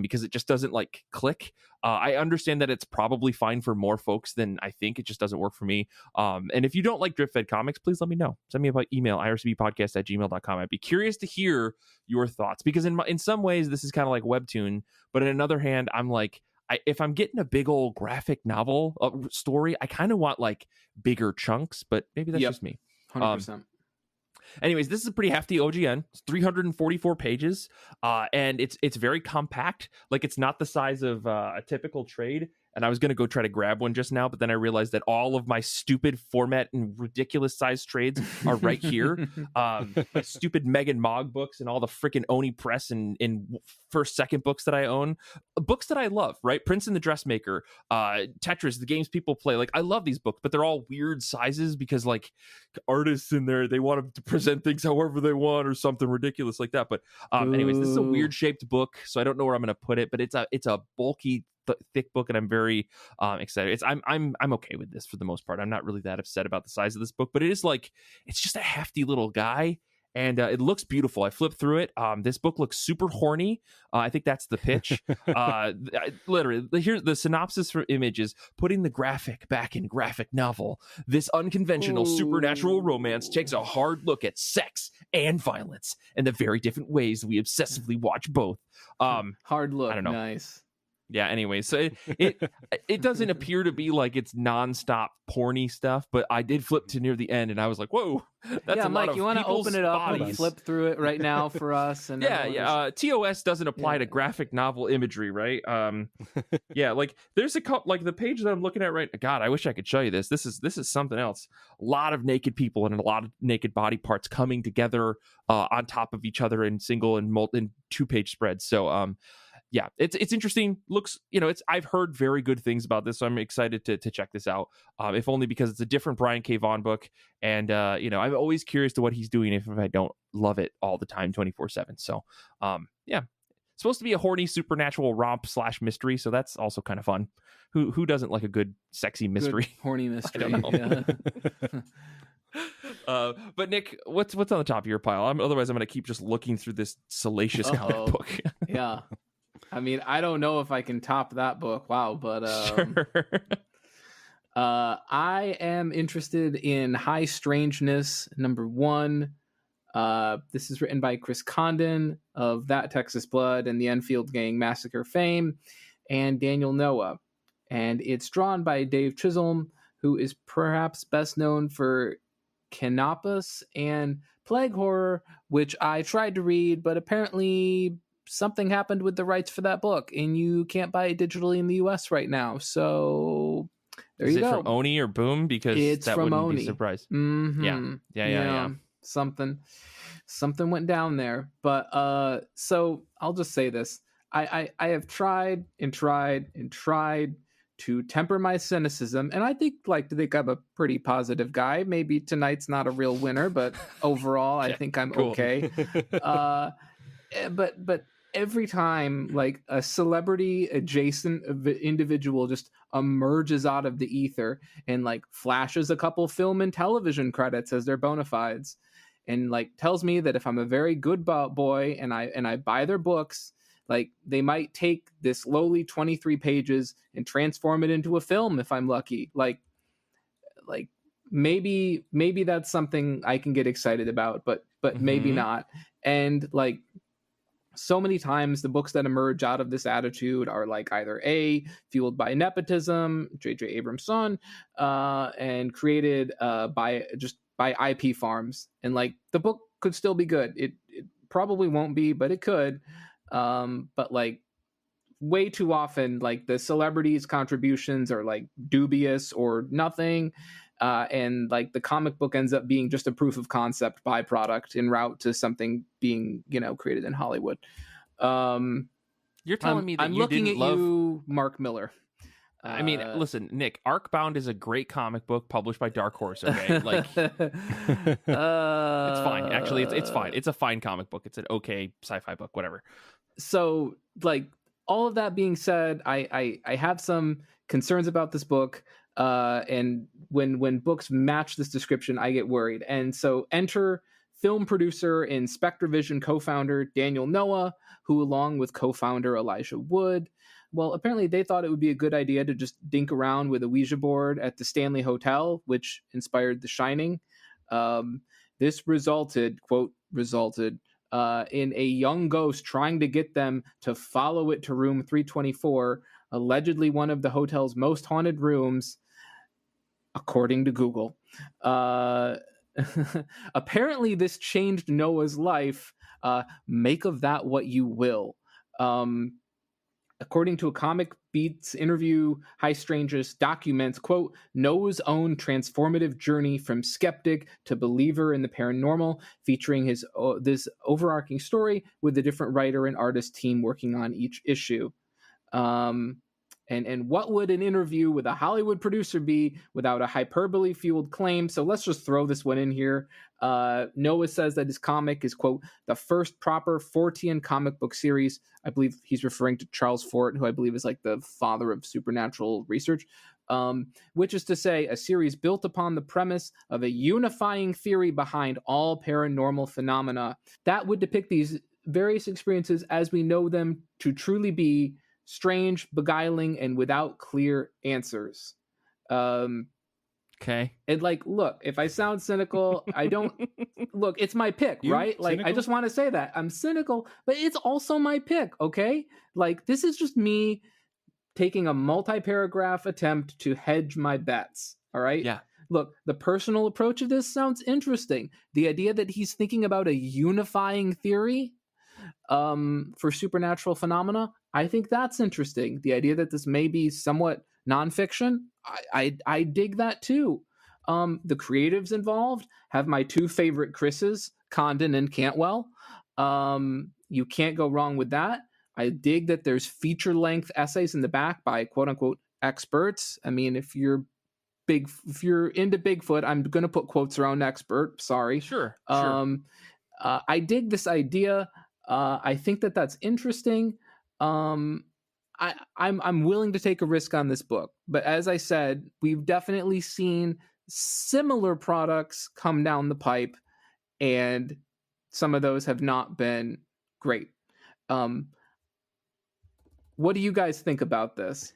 because it just doesn't like click. I understand that it's probably fine for more folks than I think. It just doesn't work for me. And if you don't like drip-fed comics, please let me know. Send me an email, ircbpodcast@gmail.com. I'd be curious to hear your thoughts, because in some ways this is kind of like Webtoon, but in another hand, I'm like, if I'm getting a big old graphic novel story, I kind of want like bigger chunks, but maybe that's just me. 100%. Anyways, this is a pretty hefty OGN. It's 344 pages, and it's very compact. Like, it's not the size of a typical trade. And I was going to go try to grab one just now, but then I realized that all of my stupid format and ridiculous size trades are right here. My stupid Megan Mogg books and all the freaking Oni Press and first, second books that I own. Books that I love, right? Prince and the Dressmaker, Tetris, the games people play. Like, I love these books, but they're all weird sizes because, like, artists in there, they want to present things however they want or something ridiculous like that. But anyways, this is a weird shaped book, so I don't know where I'm going to put it, but it's a bulky, thick book, and I'm very excited. I'm okay with this for the most part. I'm not really that upset about the size of this book, but it is like, it's just a hefty little guy, and it looks beautiful. I flipped through it. This book looks super horny. I think that's the pitch. Literally, here's the synopsis for Image is putting the graphic back in graphic novel. This unconventional supernatural romance takes a hard look at sex and violence and the very different ways we obsessively watch both. Hard look. I don't know. Nice. Yeah, anyway, so it doesn't appear to be like it's nonstop porny stuff, but I did flip to near the end, and I was like, whoa, that's a Mike, lot of you want to open it up bodies. and flip through it right now for us? And TOS doesn't apply to graphic novel imagery, right? Yeah, like there's a couple, like the page that I'm looking at right. God, I wish I could show you this. This is something else. A lot of naked people and a lot of naked body parts coming together on top of each other in single and 2-page spreads. So yeah, it's interesting. Looks, I've heard very good things about this, so I'm excited to check this out. If only because it's a different Brian K. Vaughan book, and I'm always curious to what he's doing if I don't love it all the time, 24/7. So, yeah, it's supposed to be a horny supernatural romp / mystery, so that's also kind of fun. Who doesn't like a good sexy mystery? Good horny mystery. I don't know. But Nick, what's on the top of your pile? Otherwise, I'm going to keep just looking through this salacious comic book. Yeah. I mean, I don't know if I can top that book. Wow. But sure. I am interested in High Strangeness #1. This is written by Chris Condon of That Texas Blood and the Enfield Gang Massacre fame, and Daniel Noah. And it's drawn by Dave Chisholm, who is perhaps best known for Canopus and Plague Horror, which I tried to read, but apparently something happened with the rights for that book, and you can't buy it digitally in the US right now. So there you go. Is it from Oni or Boom? Because it's that from wouldn't Oni. be surprised. Mm-hmm. Yeah. Something went down there. But so I'll just say this. I have tried to temper my cynicism, and I think I'm a pretty positive guy. Maybe tonight's not a real winner, but overall I think I'm okay. But every time like a celebrity adjacent individual just emerges out of the ether and like flashes a couple film and television credits as their bona fides, and like tells me that if I'm a very good boy and I buy their books, like they might take this lowly 23 pages and transform it into a film if I'm lucky. Like maybe that's something I can get excited about, but maybe not. And like so many times the books that emerge out of this attitude are like either fueled by nepotism, J.J. Abrams' son, and created by IP farms. And like the book could still be good. It probably won't be, but it could. But like way too often, like the celebrities' contributions are like dubious or nothing. And like the comic book ends up being just a proof of concept byproduct en route to something being, created in Hollywood. You're telling me that I'm you looking didn't at love... you, Mark Miller. I mean, listen, Nick, Arcbound is a great comic book published by Dark Horse, okay? Like, it's fine. Actually, it's fine. It's a fine comic book. It's an okay sci-fi book, whatever. So, like, all of that being said, I have some concerns about this book. And when books match this description, I get worried. And so enter film producer and SpectreVision co-founder Daniel Noah, who, along with co-founder Elijah Wood, well, apparently they thought it would be a good idea to just dink around with a Ouija board at the Stanley Hotel, which inspired The Shining. This resulted in a young ghost trying to get them to follow it to room 324, allegedly one of the hotel's most haunted rooms, according to Google. Apparently, this changed Noah's life. Make of that what you will. According to a Comic Beats interview, High Strangeness documents, quote, Noah's own transformative journey from skeptic to believer in the paranormal, featuring this overarching story with a different writer and artist team working on each issue. And what would an interview with a Hollywood producer be without a hyperbole-fueled claim? So let's just throw this one in here. Noah says that his comic is, quote, the first proper Fortean comic book series. I believe he's referring to Charles Fort, who I believe is like the father of supernatural research, which is to say a series built upon the premise of a unifying theory behind all paranormal phenomena that would depict these various experiences as we know them to truly be strange, beguiling, and without clear answers. Okay. And like, look, if I sound cynical, I don't look, it's my pick, right? Like, cynical? I just want to say that I'm cynical, but it's also my pick. Okay. Like, this is just me taking a multi-paragraph attempt to hedge my bets. All right. Yeah. Look, the personal approach of this sounds interesting. The idea that he's thinking about a unifying theory for supernatural phenomena, I think that's interesting. The idea that this may be somewhat nonfiction, I dig that too. The creatives involved have my two favorite Chris's, Condon and Cantwell. You can't go wrong with that. I dig that there's feature-length essays in the back by quote-unquote experts. I mean, if you're into Bigfoot, I'm going to put quotes around expert. Sorry. Sure. I dig this idea. I think that that's interesting. I'm willing to take a risk on this book, but as I said, we've definitely seen similar products come down the pipe, and some of those have not been great. What do you guys think about this?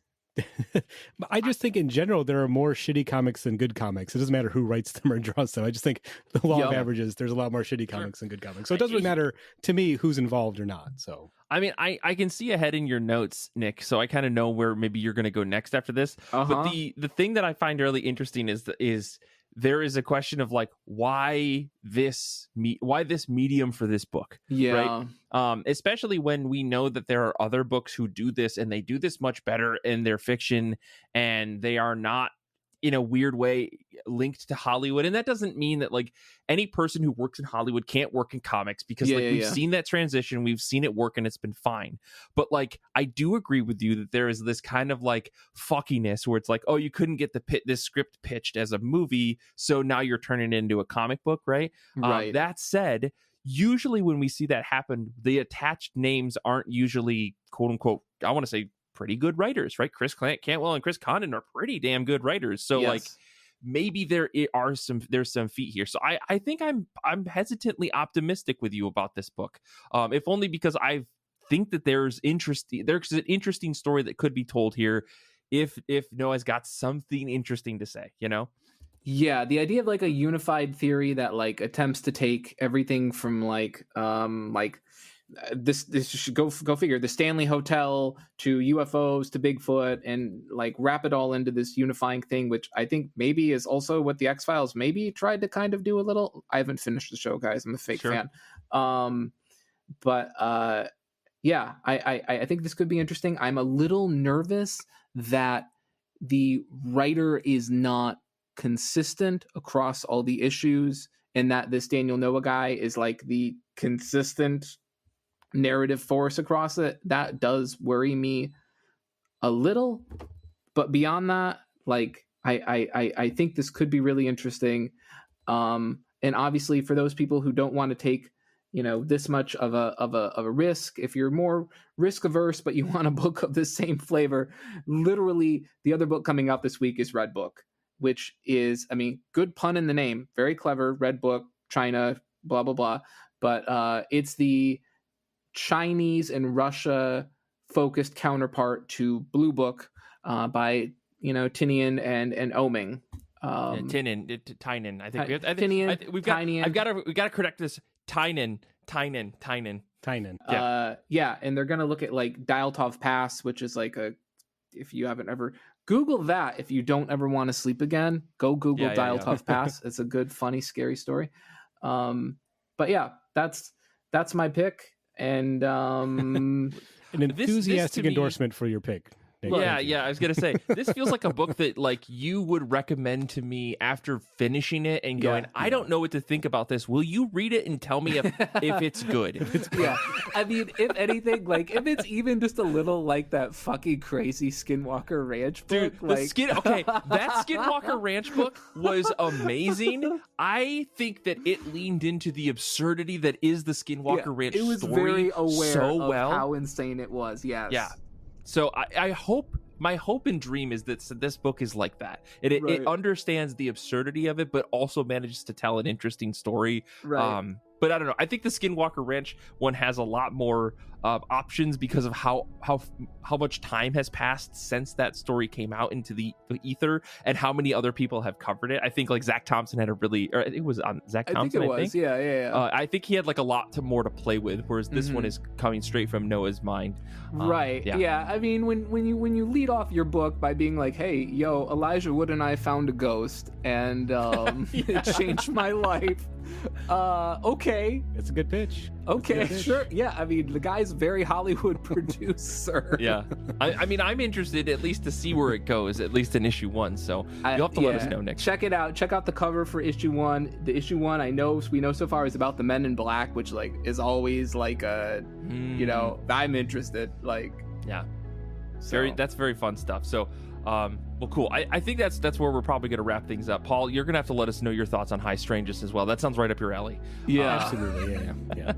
I just think in general there are more shitty comics than good comics. It doesn't matter who writes them or draws them. I just think the law of averages, there's a lot more shitty comics than good comics. So it doesn't really matter to me who's involved or not. So I mean, I can see ahead in your notes, Nick, so I kind of know where maybe you're going to go next after this. But the thing that I find really interesting is there is a question of like why this medium for this book, right? Especially when we know that there are other books who do this, and they do this much better in their fiction, and they are not in a weird way linked to Hollywood. And that doesn't mean that like any person who works in Hollywood can't work in comics, because we've seen that transition, we've seen it work, and it's been fine. But like, I do agree with you that there is this kind of like fuckiness where it's like, oh, you couldn't get this script pitched as a movie, so now you're turning it into a comic book, right? That said, usually when we see that happen, the attached names aren't usually quote unquote, I want to say, pretty good writers, right? Chris Cantwell and Chris Condon are pretty damn good writers. So like maybe there's some feet here. So I think I'm hesitantly optimistic with you about this book. If only because I think that there's an interesting story that could be told here if Noah's got something interesting to say, you know? Yeah, the idea of like a unified theory that like attempts to take everything from this should go figure, the Stanley Hotel to UFOs to Bigfoot, and like wrap it all into this unifying thing, which I think maybe is also what the X-Files maybe tried to kind of do a little. I haven't finished the show, guys. I'm a fake fan. But yeah, I think this could be interesting. I'm a little nervous that the writer is not consistent across all the issues, and that this Daniel Noah guy is like the consistent narrative force across it. That does worry me a little, but beyond that, like I think this could be really interesting. And obviously for those people who don't want to take, you know, this much of a risk, if you're more risk averse but you want a book of the same flavor, literally the other book coming out this week is Red Book, which is, I mean, good pun in the name, very clever. Red Book, China, blah blah blah, but it's the Chinese and Russia focused counterpart to Blue Book, by, you know, Tinian and Oming. Tynan. I think Tinian. I've got to correct this. Tynan. Yeah, and they're gonna look at like Dialtov Pass, which is like if you haven't ever Google that, if you don't ever want to sleep again, go Google Dialtov Pass. It's a good, funny, scary story. But yeah, that's my pick, and an enthusiastic endorsement for your pick. Yeah, I was gonna say, this feels like a book that like you would recommend to me after finishing it and going, I don't know what to think about this. Will you read it and tell me if it's good? Yeah, I mean, if anything, like if it's even just a little like that fucking crazy Skinwalker Ranch book, dude, that Skinwalker Ranch book was amazing. I think that it leaned into the absurdity that is the Skinwalker Ranch story. It was very aware of well. how insane it was. Yes. Yeah. So I hope, my hope and dream is that this book is like that. It understands the absurdity of it, but also manages to tell an interesting story. Right. But I don't know. I think the Skinwalker Ranch one has a lot more options because of how much time has passed since that story came out into the ether, and how many other people have covered it. I think like Zach Thompson had it was on Zach Thompson. I think. Yeah. I think he had like a lot more to play with, whereas this one is coming straight from Noah's mind. Right. Yeah. I mean, when you lead off your book by being like, "Hey, yo, Elijah Wood and I found a ghost, and it changed my life." Okay, it's a good pitch. Okay, sure. Yeah, I mean, the guy's very Hollywood producer. Yeah, I mean, I'm interested at least to see where it goes, at least in issue 1. So you'll have to let us know next. Check it out. Check out the cover for issue 1. The issue 1 we know so far is about the Men in Black, which like is always like you know, I'm interested. Like, yeah, that's very fun stuff. So. Well, cool. I think that's where we're probably going to wrap things up. Paul, you're going to have to let us know your thoughts on High Strangeness as well. That sounds right up your alley. Yeah, absolutely. Yeah.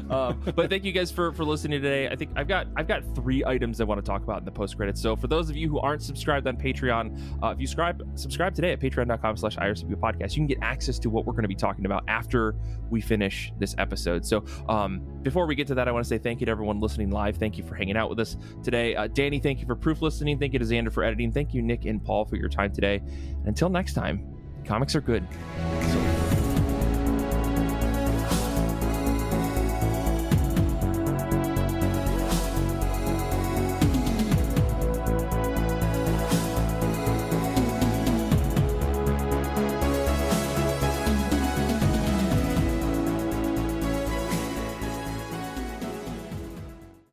But thank you guys for listening today. I think I've got 3 items I want to talk about in the post credits. So for those of you who aren't subscribed on Patreon, if you subscribe today at patreon.com/IRCB podcast, you can get access to what we're going to be talking about after we finish this episode. So before we get to that, I want to say thank you to everyone listening live. Thank you for hanging out with us today. Danny, thank you for proof listening. Thank you to Zander for editing. Thank you, Nick and Paul, for your time today. Until next time, comics are good. So